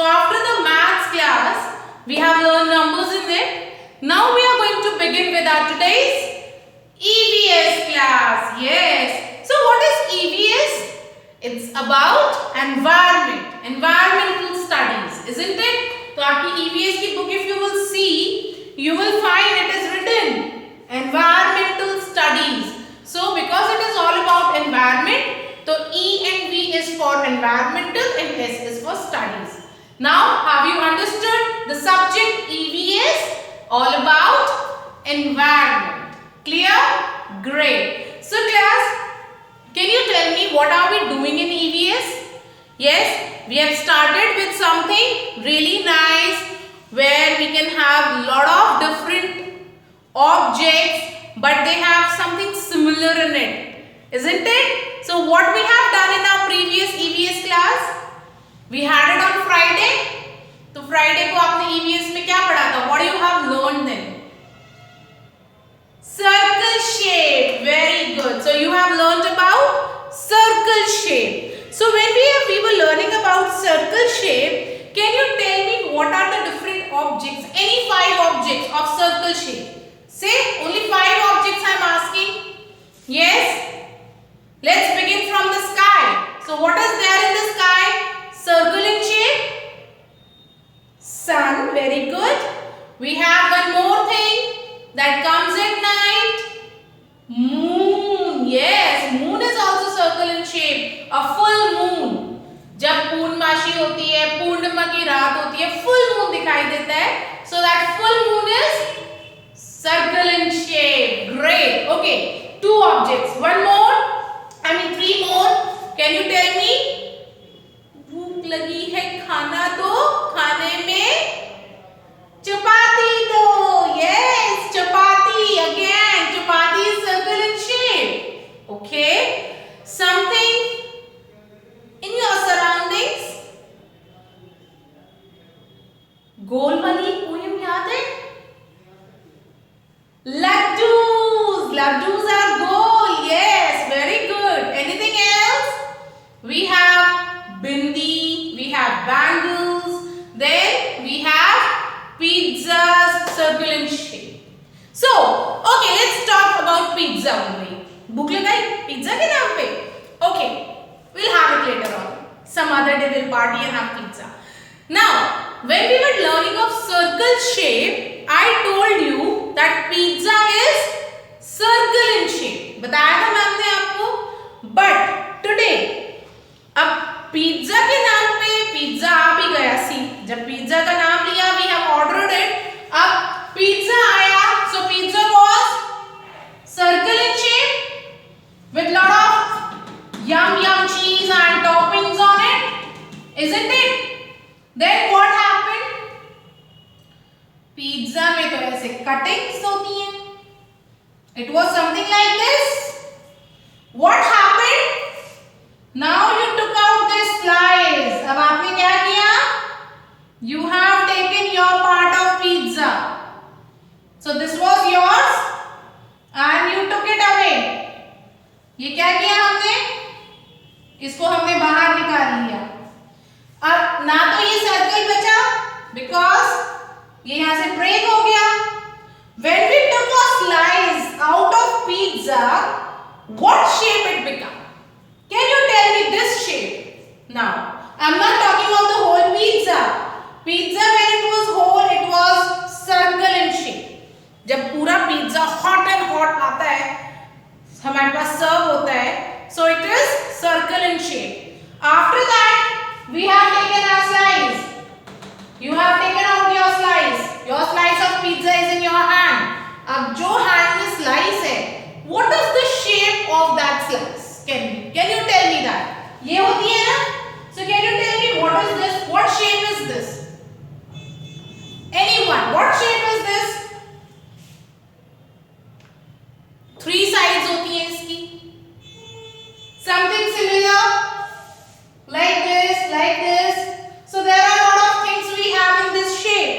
So after the maths class, we have learned numbers in it. Now we are going to begin with our today's EVS class. Yes. So what is EVS? It's about environmental studies, isn't it? So आपकी EVS की book if you will see, you will find it is written environmental studies. So because it is all about environment, so E and V is for environmental and S is for studies. Now have you understood the subject EVS? All about environment. Clear? Great. So class, can you tell me what are we doing in EVS? Yes, we have started with something really nice where we can have lot of different objects but they have something similar in it, isn't it? So what we have done in our previous EVS class? We had it on Friday. तो Friday को आपने EVS में क्या पढ़ा था? What do you have learned then? Circle shape. Very good. So you have learned about circle shape. So when we were learning about circle shape, can you tell me what are the different objects? Any 5 objects of circle shape. Say only 5 objects I am asking. Yes. Let's begin from the sky. So what is there in the sky? Circle in shape. Sun. Very good. We have one more thing that comes at night. Moon. Yes. Moon is also circle in shape. A full moon. जब पूर्णमासी होती है, पूर्णिमा की रात होती है, full moon दिखाई देता है. So that full moon is circle in shape. Great. Okay. 2 objects. One more. 3 more. Can you tell me? भूख लगी है खाना दो, खाने में चपाती दो. Yes, chapati again. Chapati is circle in shape. Okay. Something in your surroundings. गोल वाली poem याद है? Laddus. Laddus are goal. Yes, very good. Anything else? We have bindi, we have bangles, then we have pizzas, circle in shape. So, okay, let's talk about pizza only. भूख लगाई pizza के नाम पे? Okay, we'll have it later on. Some other day we'll party and have pizza. Now, when we were learning of circle shape, I told you that pizza is circle in shape. बताया था ma'am ने आपको. But today, अब pizza के नाम पे pizza आ भी गया. सी जब पिज्जा का नाम लिया, वी हैव ऑर्डर्ड इट. अब पिज्जा आया, so pizza was circle in shape with lot of yum cheese and toppings on it, isn't it? Then what happened? Pizza में तो ऐसे कटिंग्स होती हैं. It was something like this. What happened? Now you took out this slice. अब आपने क्या किया? You have taken your part of pizza. So this was yours and you took it away. ये क्या किया हमने? इसको हमने बाहर निकाल लिया. अब ना तो ये सर्कल बचा because ये यहाँ से ब्रेक हो गया. When we took a slice out of pizza, what shape it became? Can you tell me this shape? Now, I'm not talking of the whole pizza. Pizza when it was whole, it was circle in shape. जब पूरा pizza hot and hot आता है, हमारे पास serve होता है, so it is circle in shape. After that, we have taken our slice. You have taken out your slice. Your slice of pizza is in your hand. अब जो hand में slice है, what is the shape of that slice? Can you tell me that? ये होती है ना? So can you tell me what is this? What shape is this? Anyone? What shape is this? 3 sides होती हैं इसकी. Something similar like this. So there are a lot of things we have in this shape.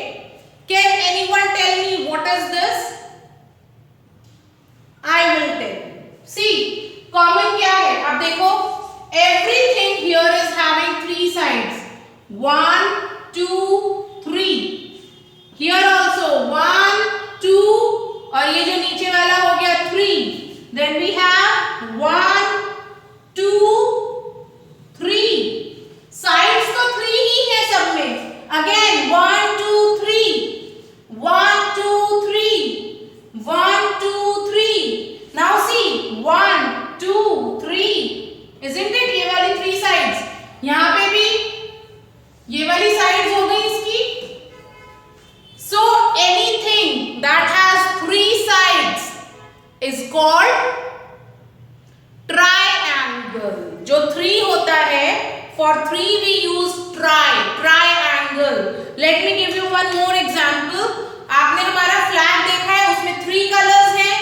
Can anyone tell me what is this? I will tell you. See, common क्या है? अब देखो, everything here is having 3 sides. 1, 2 3. Here also 1 2 और ये जो नीचे वाला हो गया 3. Then we have 1 2 3. Sides तो 3 ही है सब में. Again 1 2 3 1 2 3 1 2 3. Now see 1 2 3. Isn't it? ये वाली 3 sides. यहाँ पे भी ये वाली sides हो गई इसकी. So anything that has 3 sides is called triangle. जो 3 होता है, for 3 we use triangle. Let me give you one more example. आपने हमारा flag देखा है, उसमें 3 colors हैं.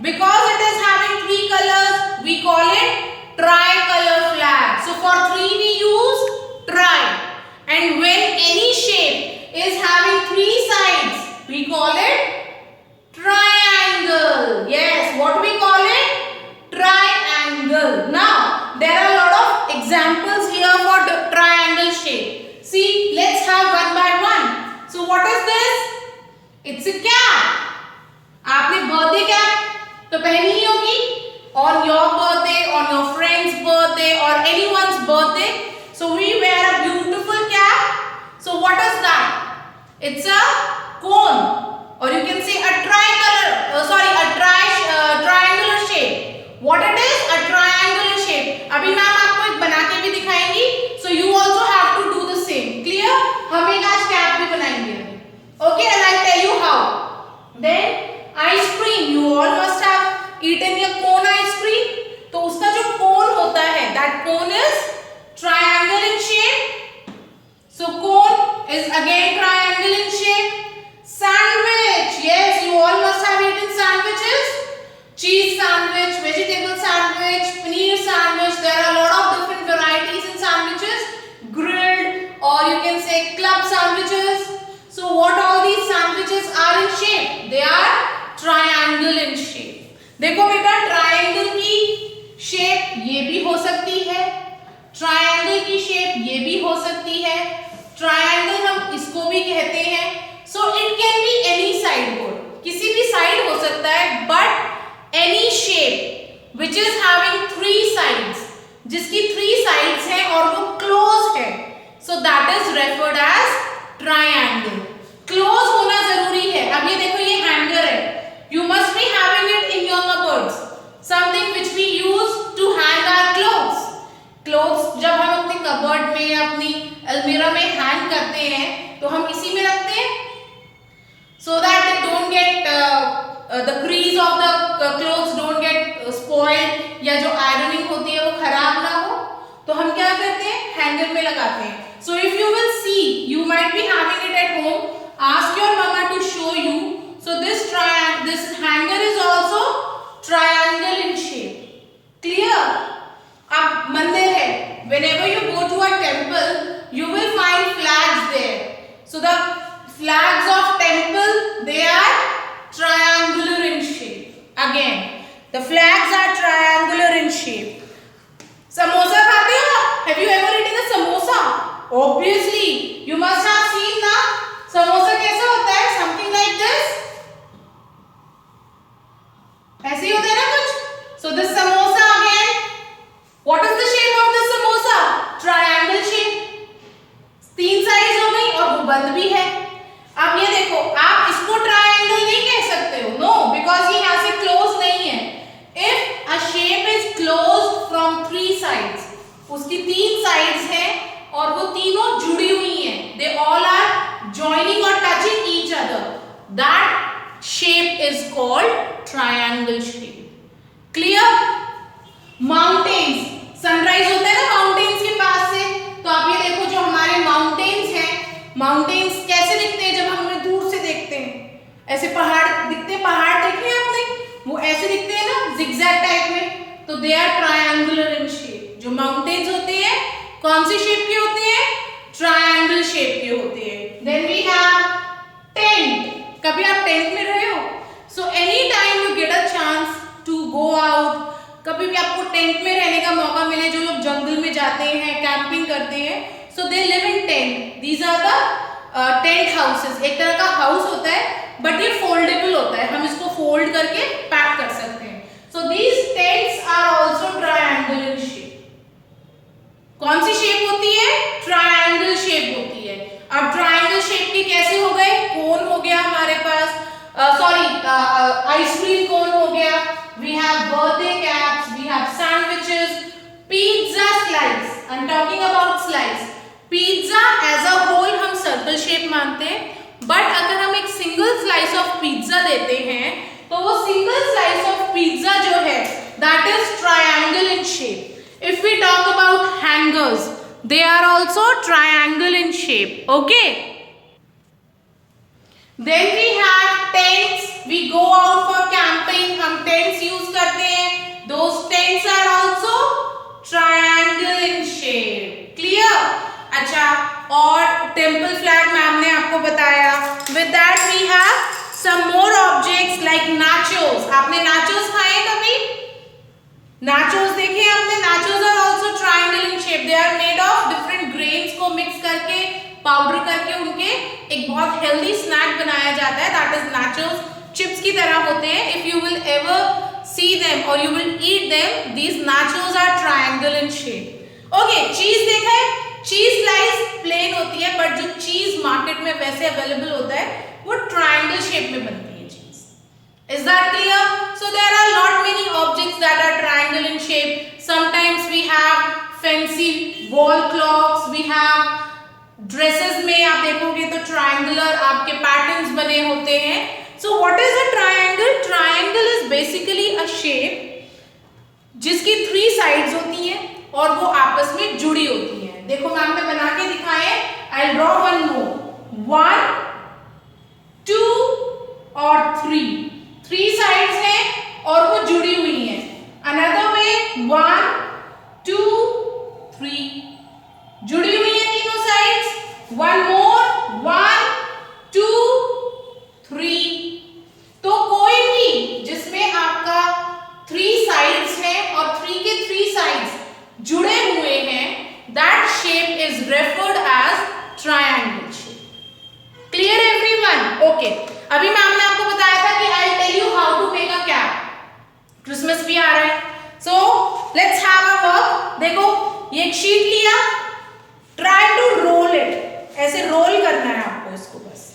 Because it is having 3 colors, we call it tricolor flag. So for 3 we use tri. And when any shape is having 3 sides, we call it triangle. Yes, what we call it? Triangle. Now, there are a lot of examples here for the triangle shape. See, let's have one by one. So what is this? It's a cap. आपने birthday cap तो पहनी ही होगी. On your birthday, on your friend's birthday or anyone's birthday. So we wear a beautiful cap. So what is that? It's a cone, or you can say a triangular shape. What it is? A triangular shape. अभी ma'am आपको एक बना के भी दिखाएंगी. So you also have to do the same. Clear? हम एक आज cap भी बनाएंगे. Okay, and I'll tell you how. Then ice cream. You all must have eaten a cone ice cream. तो उसका जो cone होता है, that cone is triangle in shape. So cone is again triangle in shape. Sandwich. Yes, you all must have eaten sandwiches. Cheese sandwich, vegetable sandwich, paneer sandwich. There are a lot of different varieties in sandwiches. Grilled, or you can say club sandwiches. So what all these sandwiches are in shape? They are triangle in shape. देखो बेटा, triangle की shape ये भी हो सकती है, triangle की shape ये भी हो सकती है. ट्रायंगल हम इसको भी कहते हैं. So it can be any side board, किसी भी साइड हो सकता है, but any shape which is having 3 sides, जिसकी 3 साइड्स हैं और वो क्लोज है, so that is referred as triangle. Close होना जरूरी है. अब ये देखो, ये हैंगर है. You must be having it in your cupboards. Something which we use to hang our clothes. Clothes जब हम अपने cupboard में या अपनी अलमीरा में hang करते हैं, तो हम इसी में रखते हैं, so that they don't get the crease of the clothes don't get spoiled, या जो ironing होती है वो खराब ना हो. तो हम क्या करते हैं? hanger में लगाते हैं. So if you will see, you might be having it at home. Ask your mama to show you. So this hanger is also triangle in shape. Clear? अब मंदिर है. Whenever you go to a temple, you will find flags there. So the flags of temple, they are triangular in shape. Again, the flags are triangular in shape. Samosa खाते हो? Have you ever eaten a samosa? Obviously, you must have seen ना. समोसा कैसा होता है? Something like this. ऐसे ही होता है ना कुछ. So this samosa again, what is the shape of this samosa? Triangle shape. 3 sides हो गई और वो बंद भी है. अब ये देखो, आप इसको ट्रायंगल नहीं कह सकते हो. No, because ये यहाँ से क्लोज नहीं है. If a shape is closed from 3 sides, उसकी 3 sides हैं और वो तीनों जुड़ी हुई हैं. They all are joining or touching each other. That shape is called triangle shape. Clear? Mountains. Sunrise होता है ना mountains के पास से. तो आप ये देखो, जो हमारे mountains हैं, mountains कैसे दिखते हैं जब हम उन्हें दूर से देखते हैं? ऐसे पहाड़ दिखते हैं. पहाड़ देखे हैं आपने? वो ऐसे दिखते हैं ना, zigzag टाइप में. तो they are triangular in shape. जो mountains होते हैं, कौन सी शेप के होते हैं? ट्रायंगल शेप के होते हैं. Then we have tent. कभी आप टेंट में रहे हो? So anytime you get a chance to go out, कभी भी आपको टेंट में रहने का मौका मिले, जो लोग जंगल में जाते हैं, कैंपिंग करते हैं, So they live in tent. These are the tent houses. एक तरह का हाउस होता है बट ये फोल्डेबल होता है, हम इसको फोल्ड करके पैक कर सकते हैं. So these tents are also triangle in shape. कौन सी शेप होती है? ट्रायंगल शेप होती है. अब ट्रायंगल शेप के कैसे हो गए? कोन हो गया हमारे पास, आइसक्रीम कोन हो गया, we have birthday caps, we have sandwiches, pizza slice. I'm talking about slice. Pizza as a whole हम सर्कल शेप मानते हैं, बट अगर हम एक सिंगल स्लाइस ऑफ पिज्जा देते हैं तो वो सिंगल स्लाइस ऑफ पिज्जा जो है that is triangle in shape. If we talk about hangers, they are also triangle in shape. Okay, then we have tents. We go out for camping, हम tents use करते हैं. Those tents are also triangle in shape. Clear? अच्छा, और temple flag ma'am ने आपको बताया. With that we have some more objects like nachos. आपने nachos खाए कभी? नाचोस देखे आपने? Nachos are also triangle in shape. They are made of different grains को मिक्स करके, पाउडर करके उनके एक बहुत हेल्दी स्नैक बनाया जाता है. That is nachos. चिप्स की तरह होते हैं. If you will ever see them or you will eat them, these nachos are triangle in shape. Okay, cheese देखा है? चीज स्लाइस प्लेन होती है, बट जो चीज मार्केट में वैसे अवेलेबल होता है वो ट्रायंगल शेप में बनती है चीज. Is that clear? So there are lot many objects that are triangle in shape. Sometimes we have fancy wall clocks, we have dresses में आप देखोगे तो ट्रायंगुलर आपके पैटर्न्स बने होते हैं. So what is a triangle? Triangle is basically a shape जिसकी 3 sides होती हैं और वो आपस में जुड़ी होती हैं. देखो मैम ने बना के दिखाए. I draw one more. 1 2 और 3 साइड्स हैं और वो जुड़ी हुई हैं. अनदर वे 1 2 3 जुड़ी हुई हैं तीनों साइड्स. One more 1 2 3. तो कोई भी जिसमें आपका 3 साइड्स हैं और 3 के 3 साइड्स जुड़े हुए हैं, that shape is referred as triangle shape. Clear everyone? Okay. अभी मैम ने आपको बताया था कि I'll tell you how to make a cap. Christmas भी आ रहा है, so let's have a work. देखो ये एक शीट लिया, try to roll it. ऐसे रोल करना है आपको इसको. बस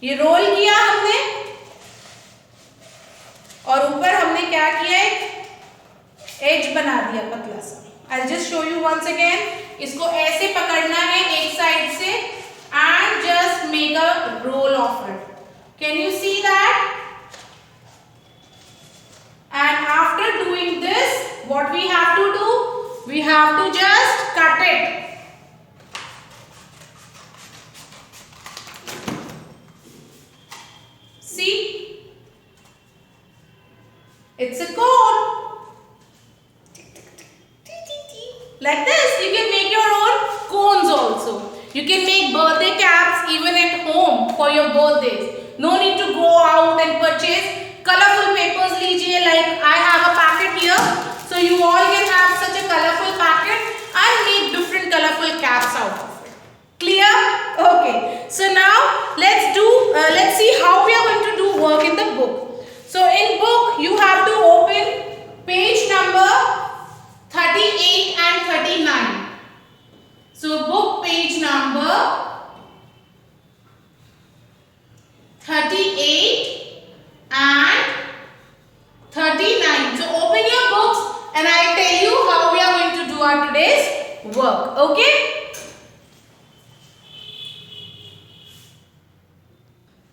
ये रोल किया हमने और ऊपर हमने क्या किया, एक एज बना दिया पतला सा. I'll just show you once again. इसको ऐसे पकड़ना है एक साइड से and just make a roll of it. Can you see that? And after doing this, what we have to do? We have to just cut it. See? It's a cone. Like this, you can make your own cones also. You can make birthday caps even at home for your birthdays. No need to go out and purchase colorful papers. लीजिए, like I have a packet here, so you all can have such a colorful packet and make different colorful caps out of it. Clear? Okay. So now let's see how we are going to do work in the book. So in book you have to open page number 38 and 39. So book page number 38 and 39. So open your books and I tell you how we are going to do our today's work. Okay?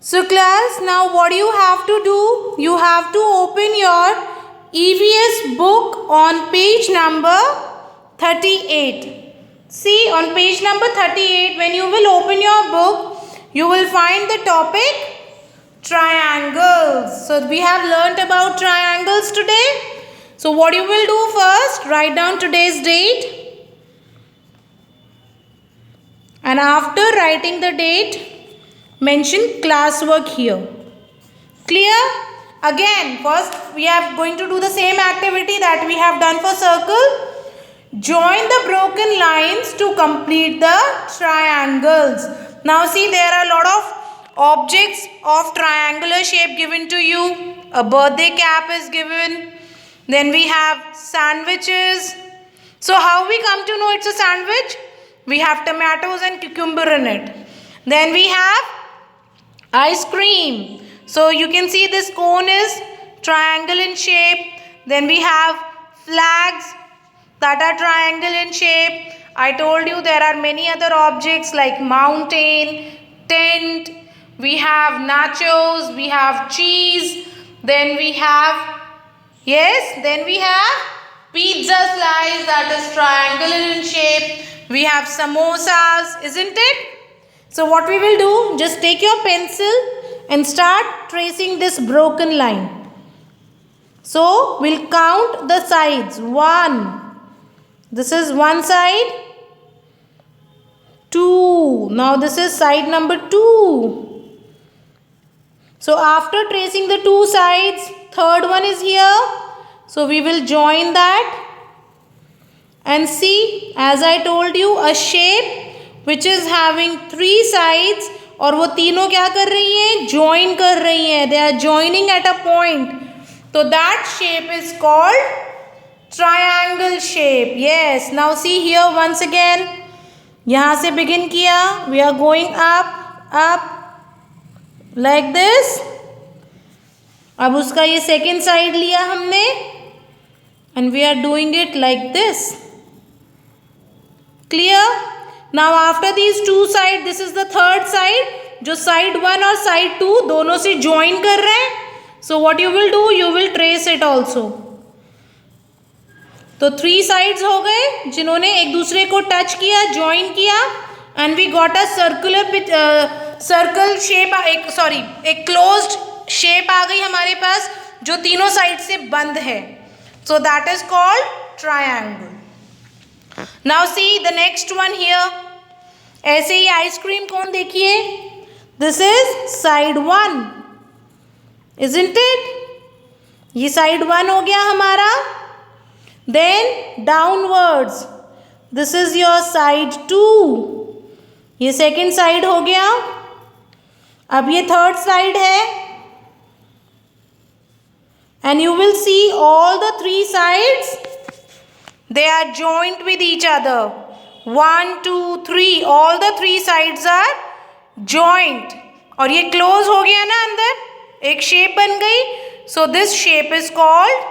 So class, now what you have to do? You have to open your EVS book on page number 38. See, on page number 38, when you will open your book, you will find the topic triangles. So we have learnt about triangles today. So what you will do first, write down today's date. And after writing the date, mention classwork here. Clear? Again, first we are going to do the same activity that we have done for circle. Join the broken lines to complete the triangles. Now see, there are a lot of objects of triangular shape given to you. A birthday cap is given. Then we have sandwiches. So how we come to know it's a sandwich? We have tomatoes and cucumber in it. Then we have ice cream. So you can see this cone is triangle in shape. Then we have flags that are triangle in shape. I told you there are many other objects like mountain, tent. We have nachos. We have cheese. Then we have, yes, then we have pizza slice that is triangular in shape. We have samosas, isn't it? So what we will do, just take your pencil and start tracing this broken line. So we'll count the sides. 1. This is one side. 2. Now this is side number 2. So after tracing the two sides, third one is here. So we will join that. And see, as I told you, a shape which is having 3 sides. और वो तीनों क्या कर रही हैं? Join कर रही हैं. They are joining at a point. So that shape is called triangle shape. Yes. Now see here once again. यहाँ से begin किया. We are going up. Like this. अब उसका ये second side लिया हमने. And we are doing it like this. Clear? Now after these two sides, this is the third side. जो side 1 और side 2 दोनों से join कर रहे हैं. So what you will do? You will trace it also. तो 3 sides हो गए जिन्होंने एक दूसरे को touch किया, join किया. And we got a circle shape, एक closed shape आ गई हमारे पास जो तीनों side से बंद है. So that is called triangle. Now see the next one here. ऐसे ही ice cream cone देखिए. This is side 1. Isn't it? ये side 1 हो गया हमारा. Then downwards. This is your side 2. ये second side हो गया. अब ये third side है. And you will see all the 3 sides. They are joined with each other. 1, 2, 3. All the 3 sides are joined. और ये close हो गया ना अंदर. एक shape बन गई. So this shape is called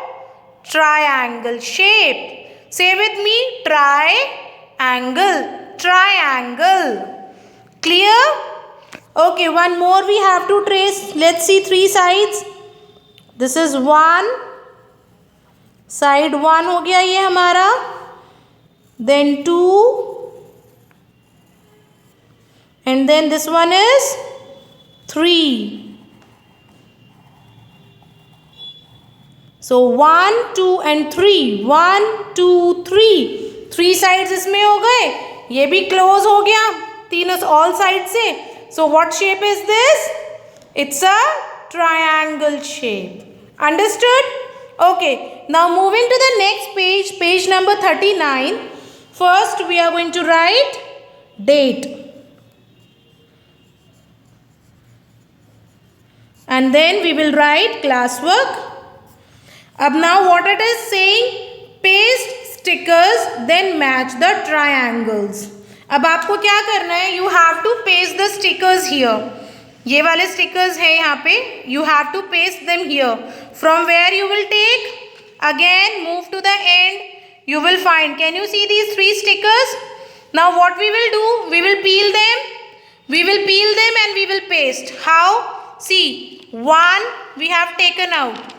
triangle shape. Say with me, triangle. Triangle. Clear? Okay, one more we have to trace. Let's see 3 sides. This is 1. Side 1 हो गया ये हमारा. Then 2. And then this one is 3. So 1, 2 and 3. 1, 2, 3. 3 sides इसमें हो गए. ये भी close हो गया. तीनों all sides से. So what shape is this? It's a triangle shape. Understood? Okay. Now moving to the next page, page number 39. First we are going to write date. And then we will write classwork. Ab now what it is saying? Paste stickers then match the triangles. अब आपको क्या करना है? You have to paste the stickers here. ये वाले stickers है यहाँ पे. You have to paste them here. From where you will take? Again move to the end. You will find. Can you see these 3 stickers? Now what we will do? We will peel them. We will peel them and we will paste. How? See, 1 we have taken out.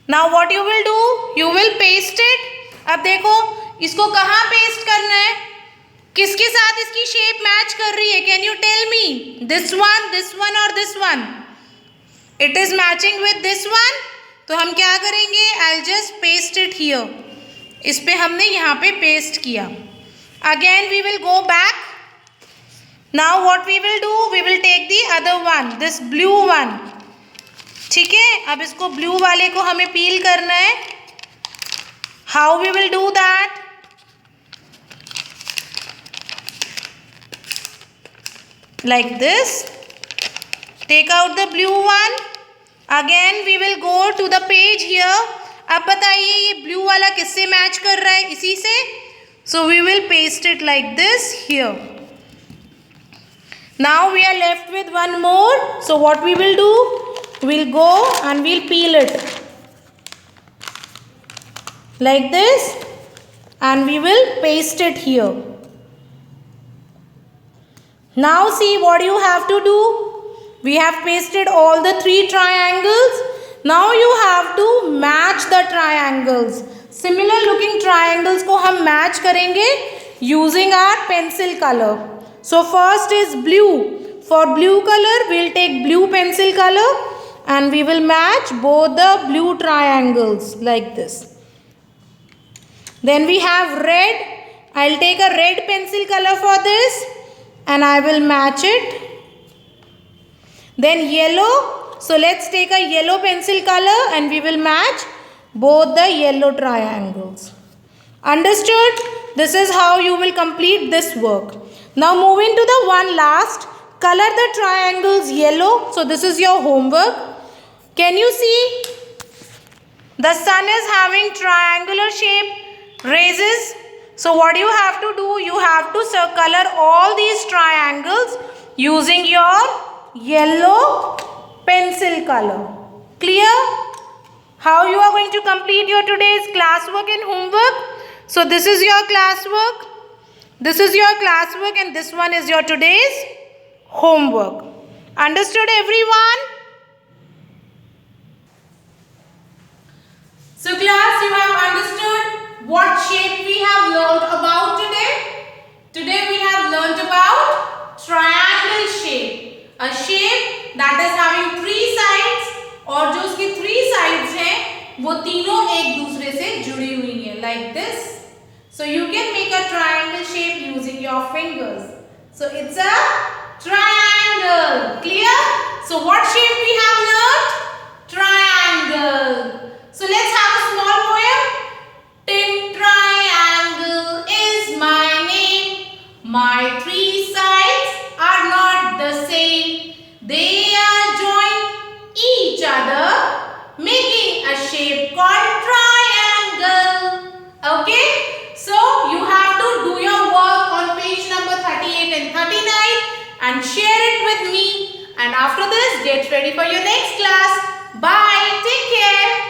Now what you will do? You will paste it. अब देखो इसको कहाँ paste करना है? किसके साथ इसकी shape match कर रही है? Can you tell me? This one or this one? It is matching with this one. तो हम क्या करेंगे? I'll just paste it here. इस पे हमने यहाँ पे paste किया. Again we will go back. Now what we will do? We will take the other one. This blue one. ठीक है? अब इसको blue वाले को हमें peel करना है. How we will do that? like this. Take out the blue one. Again we will go to the page here. अब बताइए ये blue वाला किससे match कर रहा है? इसी से. So we will paste it like this here. Now we are left with one more. So what we will do? We'll go and we'll peel it like this, and we will paste it here. Now see what you have to do. We have pasted all the three triangles. Now you have to match the triangles. Similar looking triangles को हम match करेंगे using our pencil color. So first is blue. For blue color we'll take blue pencil color and we will match both the blue triangles like this. Then we have red. I'll take a red pencil color for this and I will match it. Then yellow. So let's take a yellow pencil color and we will match both the yellow triangles. Understood? This is how you will complete this work. Now moving to the one last. Color the triangles yellow. So this is your homework. Can you see? The sun is having triangular shape raises. So what you have to do? You have to color all these triangles using your yellow pencil color. Clear? How you are going to complete your today's classwork and homework? So this is your classwork. This is your classwork and this one is your today's homework. Understood everyone? So class, you have understood what shape we have learnt about today? Today we have learnt about triangle shape. A shape that is having three sides और जो उसकी three sides हैं वो तीनों एक दूसरे से जुड़ी हुई हैं like this. So you can make a triangle shape using your fingers. So it's a triangle. Clear? So what shape we have learnt? Triangle. So let's have a small poem. Tin triangle is my name. My three sides are not the same. They are joined each other, making a shape called triangle. Okay? So you have to do your work on page number 38 and 39 and share it with me. And after this, get ready for your next class. Bye. Take care.